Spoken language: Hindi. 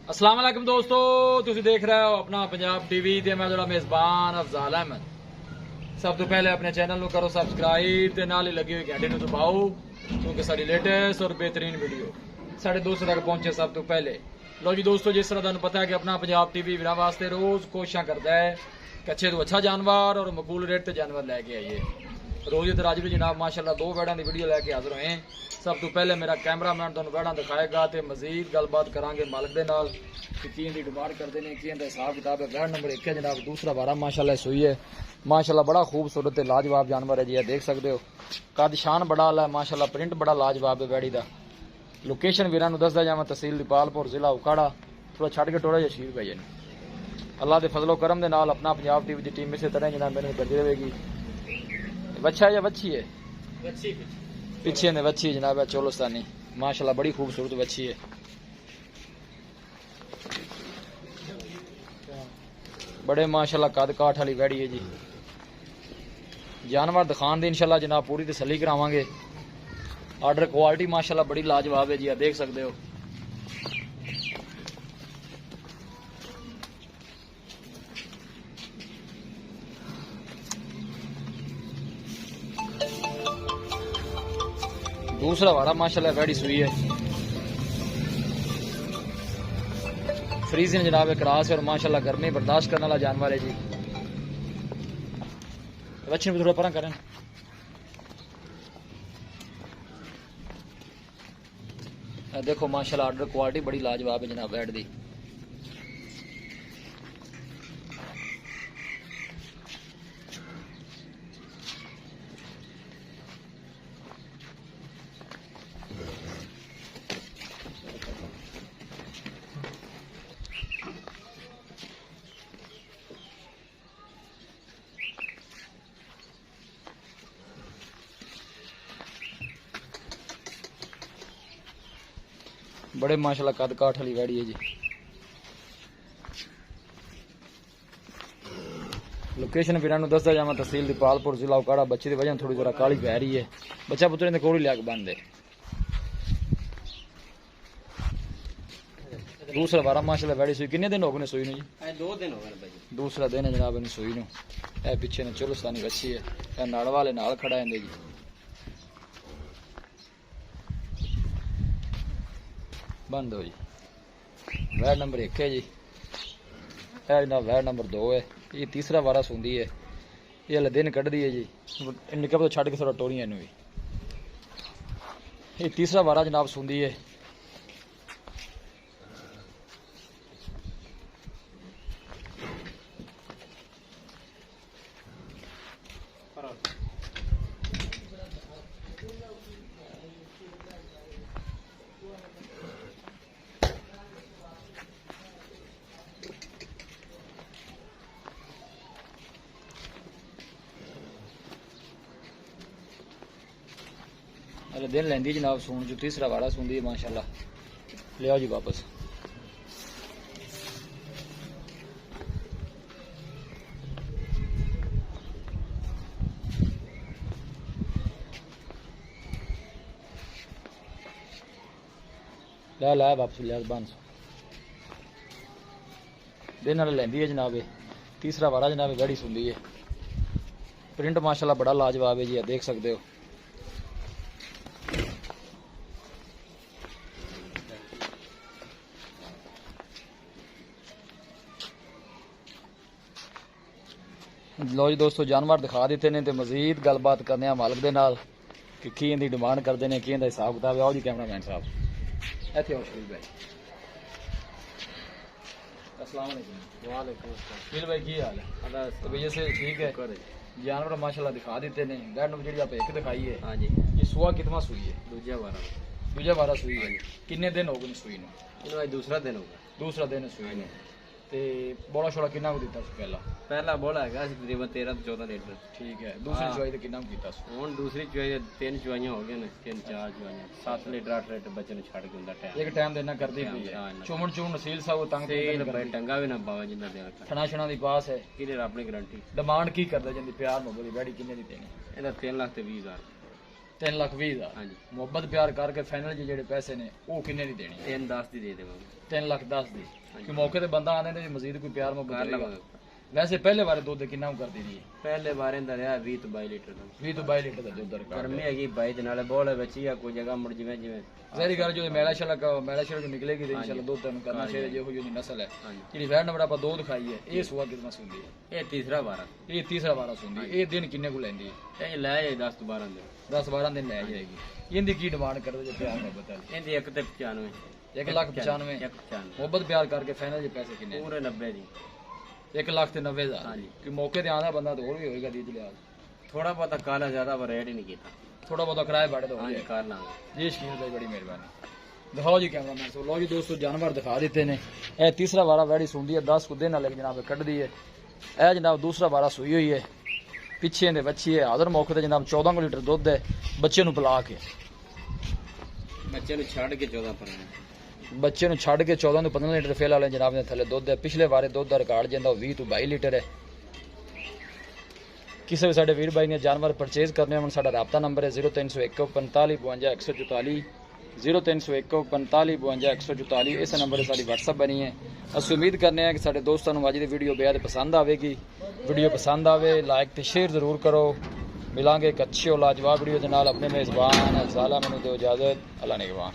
अस्सलाम वालेकुम दोस्तों, तुसी देख रहे हो अपना पंजाब टीवी ते मैं जोड़ा मेजबान अफजाल अहमद। सब तो पहले अपने चैनल को करो सब्सक्राइब ते नाल ही लगी हुई घंटे दबाओ क्योंकि सारी लेटेस्ट और बेहतरीन वीडियो साढ़े दोस्तों तक पहुंचे सब तो पहले। लो जी दोस्तों, जिस तरह तुहानू पता है कि अपना पंजाब टीवी वीरां वास्ते रोज कोशिश करता है कि अच्छे तो अच्छा जानवर और मकबूल रेट ते जानवर लैके आइए। रोज इधर अज भी जनाब माशाल्लाह दो बैड़ा की वीडियो लैके हाजिर होए। सब तो पहले मेरा कैमरामैन तुहानू बैड़ा दिखाएगा तो मजीद गलबात करांगे मालिक दे नाल कि की दी डिमांड करते हैं, की हिसाब किताब है। बैड़ नंबर 1 है जनाब, दूसरा बारा माशाल्लाह सुई है। माशाल्लाह बड़ा खूबसूरत लाजवाब जानवर है जी, देख सकते हो। कद शान बड़ा आला है माशाल्लाह, प्रिंट बड़ा लाजवाब है बैड़ी का। लोकेशन वीरां नूं दसदा जावां, तहसील दीपालपुर जिला उकाड़ा, थोड़ा छड़ के टोड़ा जशीर भाई ने। अल्लाह के फजलो करम दे नाल अपना पंजाब टीवी की टीम इसे तरह जनाब मेरे करती रहेगी। बच्चा या बच्ची है? पीछे ने बच्ची जनाब है चोलस्तानी, माशाल्लाह बड़ी खूबसूरत बच्ची है। बड़े माशाल्लाह कद काठ वाली वैड़ी है जी। जानवर दिखान दी इंशाल्लाह जनाब पूरी तसल्ली करावांगे। आर्डर क्वालिटी माशाल्लाह बड़ी लाजवाब है जी, देख सकते हो। दूसरा वारा माशाल्लाह वैड़ी सुई है। फ्रीजिंग जनाब क्रॉस है और माशाल्लाह गर्मी बर्दाश्त करने वाला जानवर है जी। बच्चे भी थोड़ा परा करें। देखो माशाल्लाह आर्डर क्वालिटी बड़ी लाजवाब है जनाब बैठ दी। बड़े माशाल्लाह कद काठ वाली वैड़ी है जी। लोकेशन फिर दसदा जावा, तहसील दीपालपुर जिला उकाड़ा। बच्चे की वजह थोड़ी जरा काली पै रही है, बच्चा पुत्र ने कोड़ी लिया के बन दे। दूसरा बारा माशाल्लाह वैड़ी सुई। कितने दिन हो गए सुई ने जी? 2 दिन हो गए भाई। दूसरा दिन है जनाब इन सुई नूं। ए पीछे ने चुलस्तानी बच्ची है, ए नाड़ वाले नाल खड़ा है जी। बंद हो जी। वैड नंबर 1 है जी, जनाब वैड नंबर 2 है। ये तीसरा वारा सुंदी है, ये हले दिन कढ़ दी है जी। निक्का तो छड़ के थोड़ा टोरियां भी। ये तीसरा वारा जनाब सुंदी है। अरे दिन लेंदी जनाब सून जो, तीसरा वारा सुनदी है माशाल्लाह। ले आओ जी वापस। ला वापस लिया बन दिन वाले लेंदी है जनाब। तीसरा वारा जनाब गाड़ी सुनदी है। प्रिंट माशाल्लाह बड़ा लाजवाब है जी, देख सकते हो। लो जी दोस्तों, जानवर दिखा दिते ने, मजीद गलबात करने मालिक दे नाल कि की इनकी डिमांड करते हैं, की इनका हिसाब किताब है। आओ जी कैमरामैन साहब इत्थे आओ। शरीफ भाई अस्सलाम वालेकुम। वालेकुम अस्सलाम। शरीफ भाई की हाल है? तबीयत से ठीक है? जानवर माशाल्लाह दिखा दिते ने। बैठ नंबर जी आप एक दिखाई है। हाँ जी। ये सुआ कितना सुई है? दूजा बारा सुई है। किन्ने दिन हो गए सुई नूं? दूसरा दिन होगा। दूसरा दिन सुई ने। ते बोला छोड़ा किन्ना को दिता पहला बोला है तकरीबन 13 to 14 लीटर। ठीक है। दूसरी चुवाई ते किन्ना को कीता? हुण दूसरी चुवाई 3 चुवाइयां हो गए ने, 3-4 चुवाइयां 7 लीटर 8 लीटर बच्चे छड़ के हुंदा टाइम। एक टाइम देना करदी पई है। चुमन नसील साहब तंग भाई टंगा भी ना बाबा जिंदा देना। ठना छना दी पास है क्लियर अपनी गारंटी। डिमांड की करदा जंदी प्यार मोहब्बत दी बैड़ी किन्ने दी देनी? ਇਹਦਾ 3,20,000 3 ਲੱਖ 20 ਹਜ਼ਾਰ। ਹਾਂਜੀ ਮੁਹੱਬਤ ਪਿਆਰ ਕਰਕੇ ਫਾਈਨਲ ਜਿਹੜੇ ਪੈਸੇ ਨੇ ਉਹ ਕਿੰਨੇ ਦੀ ਦੇਣੀ? 3-10 ਦੀ ਦੇ ਦੇਵਾਂਗੇ। 3 ਲੱਖ 10 ਦੀ। ਕਿ ਮੌਕੇ ਤੇ ਬੰਦਾ ਆਂਦੇ ਨੇ ਮਜ਼ੀਦ ਕੋਈ ਪਿਆਰ ਮੁਹੱਬਤ ਕਰ ਹੋਏਗਾ। ਲਵਾਂਗੇ। ਵੈਸੇ ਪਹਿਲੇ ਵਾਰੇ ਦੁੱਧ ਕਿੰਨਾ ਕੁ ਕਰਦੀ ਰਹੀ ਹੈ? ਪਹਿਲੇ ਵਾਰੇ ਦਾ ਰਿਹਾ 20 ਤੋਂ 22 ਲੀਟਰ ਦਾ। 20 ਤੋਂ 22 ਲੀਟਰ ਦਾ ਦੁੱਧ ਰਿਕਾਰਡ। ਗਰਮੀ ਹੈਗੀ 22 ਦੇ ਨਾਲੇ ਬੋਲੇ ਬੱਚੀ ਆ ਕੋਈ ਜਗ੍ਹਾ ਮੁੜ ਜਿਵੇਂ ਜ਼ਹਿਰੀ ਗੱਲ ਜੋ ਮੈਲਾ ਸ਼ਲਕ ਜੋ ਨਿਕਲੇਗੀ ਤੇ ਇਨਸ਼ਾਅੱਲਾ ਦੁੱਧ ਤੁਹਾਨੂੰ ਕਰਨਾ ਚਾਹੀਦਾ ਜਿਹੋ ਜਿਹੀ ਨਸਲ ਹੈ। ਹਾਂਜੀ ਜਿਹੜੀ ਵੈੜ ਨੰਬਰ ਆਪਾਂ ਦੋ ਦਿਖਾਈ ਹੈ ਇਹ ਸੁਆ ਕਿੰਨਾ ਸੁੰਦੀ ਹੈ? ਇਹ ਤੀਸਰਾ ਵਾਰਾ। ਇਹ ਤੀਸਰਾ ਵਾਰਾ ਸੁੰਦੀ ਹੈ। ਇਹ ਦਿਨ ਕਿੰਨੇ ਕੁ ਲੈਂਦੀ ਹੈ? ਇਹ ਲੈ ਜਾਏ 10 ਤੋਂ 12 ਦਿਨ। 10-12 ਦਿਨ ਲੈ ਜਾਏਗੀ। ਇਹਦੀ ਕੀ ਡਿਮਾਂਡ ਕਰਦੇ ਜੇ ਪਿਆਰ ਮੁਹੱਬਤ ਵਾਲੀ? ਇਹਦੀ 1 ਤੇ 95। 1,95,000 195 ਮੁਹੱਬਤ ਪਿਆਰ ਕਰਕੇ ਫਾਈਨਲ ਦੇ ਪੈਸੇ ਕਿੰਨੇ? ਪੂਰੇ 90 ਦੀ। 1,90,000। ਹਾਂਜੀ ਕਿ ਮੌਕੇ ਤੇ ਆਉਂਦਾ ਬੰਦਾ ਤਾਂ ਹੋਰ ਵੀ ਹੋਏਗਾ ਦੀ ਲਿਆ ਥੋੜਾ ਬਹੁਤਾ ਕਾਲਾ ਜ਼ਿਆਦਾ ਪਰ ਰੇਟ ਹੀ ਨਹੀਂ ਕੀਤਾ। ਥੋੜਾ ਬਹੁਤਾ ਕਿਰਾਏ ਬਾੜੇ ਤੋਂ ਹੋ ਹਾਂਜੀ ਜਾਏ। ਕਰ ਲਾਂਗੇ ਜੀ ਸ਼ਕੀਨ ਦੀ ਬੜੀ ਮਿਹਰਬਾਨੀ। ਦਿਖਾਓ ਜੀ ਕੈਮਰਾਮੈਨ ਸੋ। ਲਓ ਜੀ ਦੋਸਤੋ ਜਾਨਵਰ ਦਿਖਾ ਦਿੱਤੇ ਨੇ। ਇਹ ਤੀਸਰਾ ਵਾਰਾ ਵੈੜੀ ਸੁੰਦੀ ਹੈ 10 ਕੁ ਦਿਨ ਨਾਲ ਜਨਾਬ ਕੱਢਦੀ ਹੈ। ਇਹ ਜਨਾਬ ਦੂਸਰਾ ਵਾਰਾ ਸੂਈ ਹੋਈ ਹੈ। ਪਿੱਛੇ ਦੇ ਬੱਚੀ ਹੈ ਹਾਜ਼ਰ ਮੌਕੇ ਤੇ ਜਨਾਬ 14 ਲੀਟਰ ਦੁੱਧ ਹੈ ਬੱਚੇ ਨੂੰ ਪਿਲਾ ਕੇ। ਬੱਚੇ ਨੂੰ ਛੱਡ ਕੇ 14 ਪਰ ਬੱਚੇ ਨੂੰ ਛੱਡ ਕੇ 14 ਤੋਂ 15 ਲੀਟਰ ਫੇਲ ਵਾਲੇ ਜਨਾਬ ਦੇ ਥੱਲੇ ਦੁੱਧ ਹੈ। ਪਿਛਲੇ ਵਾਰੇ ਦੁੱਧ ਦਾ ਰਿਕਾਰਡ ਜਾਂਦਾ ਉਹ 20 ਤੋਂ 22 ਲੀਟਰ ਹੈ। ਕਿਸੇ ਵੀ ਸਾਡੇ ਵੀਰ ਬਾਈ ਨੇ ਜਾਨਵਰ ਪਰਚੇਜ਼ ਕਰਨੇ ਹੋਣ ਸਾਡਾ ਰਾਬਤਾ ਨੰਬਰ ਹੈ 0301 45 52 144 0301 45 52 144। ਇਸ ਨੰਬਰ ਤੇ ਸਾਡੀ WhatsApp ਬਣੀ ਹੈ। ਅਸੀਂ ਉਮੀਦ ਕਰਨੇ ਆ ਕਿ ਸਾਡੇ ਦੋਸਤਾਂ ਨੂੰ ਅੱਜ ਦੀ ਵੀਡੀਓ ਬੇहद ਪਸੰਦ ਆਵੇਗੀ। ਵੀਡੀਓ ਪਸੰਦ ਆਵੇ ਲਾਈਕ ਤੇ ਸ਼ੇਅਰ ਜ਼ਰੂਰ ਕਰੋ। ਮਿਲਾਂਗੇ ਇੱਕ ਅੱਛੀ ਔਰ ਲਾਜਵਾਬ ਵੀਡੀਓ ਦੇ ਨਾਲ। ਆਪਣੇ ਮੇਜ਼ਬਾਨ ਅਫਜ਼ਾਲ ਮੈਨੂੰ ਦਿਓ ਇਜਾਜ਼ਤ। ਅੱਲਾ ਨਿਗਹਬਾਨ।